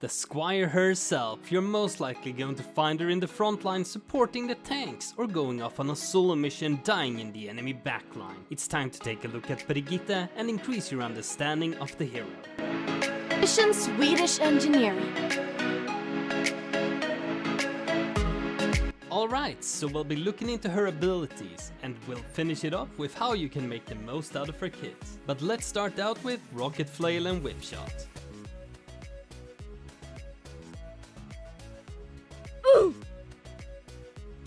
The Squire herself, you're most likely going to find her in the front line supporting the tanks or going off on a solo mission dying in the enemy backline. It's time to take a look at Brigitte and increase your understanding of the hero. Mission Swedish Engineering. Alright, so we'll be looking into her abilities and we'll finish it off with how you can make the most out of her kit. But let's start out with Rocket Flail and Whip Shot.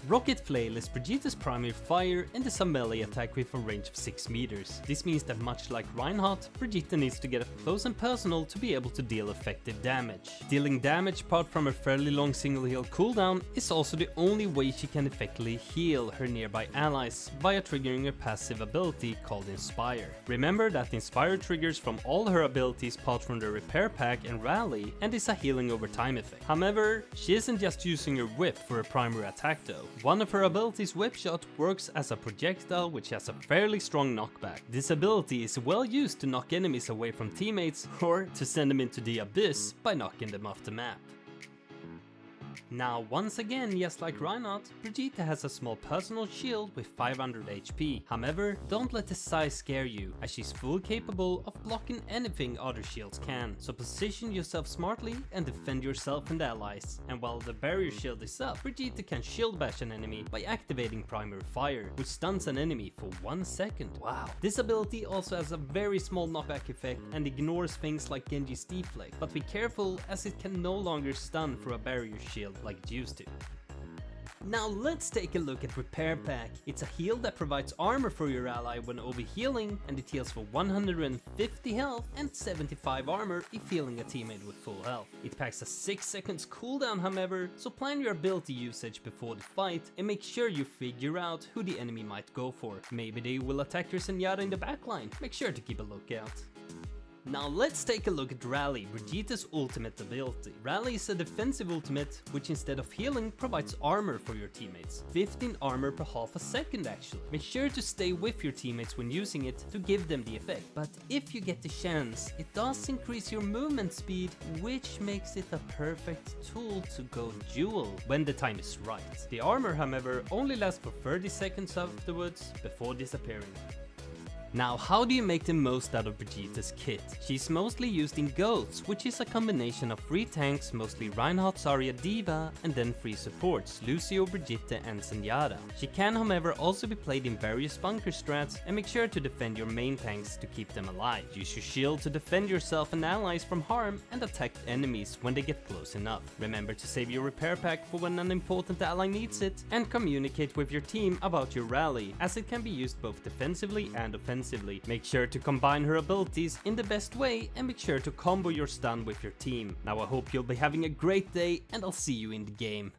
Rocket Flail is Brigitte's primary fire and is a melee attack with a range of 6 meters. This means that much like Reinhardt, Brigitte needs to get up close and personal to be able to deal effective damage. Dealing damage apart from her fairly long single heal cooldown is also the only way she can effectively heal her nearby allies via triggering her passive ability called Inspire. Remember that Inspire triggers from all her abilities apart from the Repair Pack and Rally and is a healing over time effect. However, she isn't just using her whip for her primary attack though. One of her abilities, Whip Shot, works as a projectile which has a fairly strong knockback. This ability is well used to knock enemies away from teammates or to send them into the abyss by knocking them off the map. Now once again, just like Reinhardt, Brigitte has a small personal shield with 500 HP. However, don't let the size scare you, as she's fully capable of blocking anything other shields can. So position yourself smartly and defend yourself and allies. And while the barrier shield is up, Brigitte can shield bash an enemy by activating primary fire, which stuns an enemy for 1 second. Wow. This ability also has a very small knockback effect and ignores things like Genji's deflect, but be careful as it can no longer stun for a barrier shield like it used to. Now let's take a look at Repair Pack. It's a heal that provides armor for your ally when overhealing, and it heals for 150 health and 75 armor if healing a teammate with full health. It packs a 6 seconds cooldown however, so plan your ability usage before the fight and make sure you figure out who the enemy might go for. Maybe they will attack your Zenyatta in the backline. Make sure to keep a lookout. Now let's take a look at Rally, Brigitte's ultimate ability. Rally is a defensive ultimate, which instead of healing provides armor for your teammates. 15 armor per half a second actually. Make sure to stay with your teammates when using it to give them the effect. But if you get the chance, it does increase your movement speed, which makes it a perfect tool to go dual when the time is right. The armor however only lasts for 30 seconds afterwards before disappearing. Now how do you make the most out of Brigitte's kit? She's mostly used in GOATs, which is a combination of 3 tanks, mostly Reinhardt, Zarya, D.Va, and then 3 supports, Lucio, Brigitte and Zenyatta. She can however also be played in various bunker strats, and make sure to defend your main tanks to keep them alive. Use your shield to defend yourself and allies from harm and attack enemies when they get close enough. Remember to save your Repair Pack for when an important ally needs it, and communicate with your team about your Rally, as it can be used both defensively and offensively. Make sure to combine her abilities in the best way and make sure to combo your stun with your team. Now I hope you'll be having a great day and I'll see you in the game.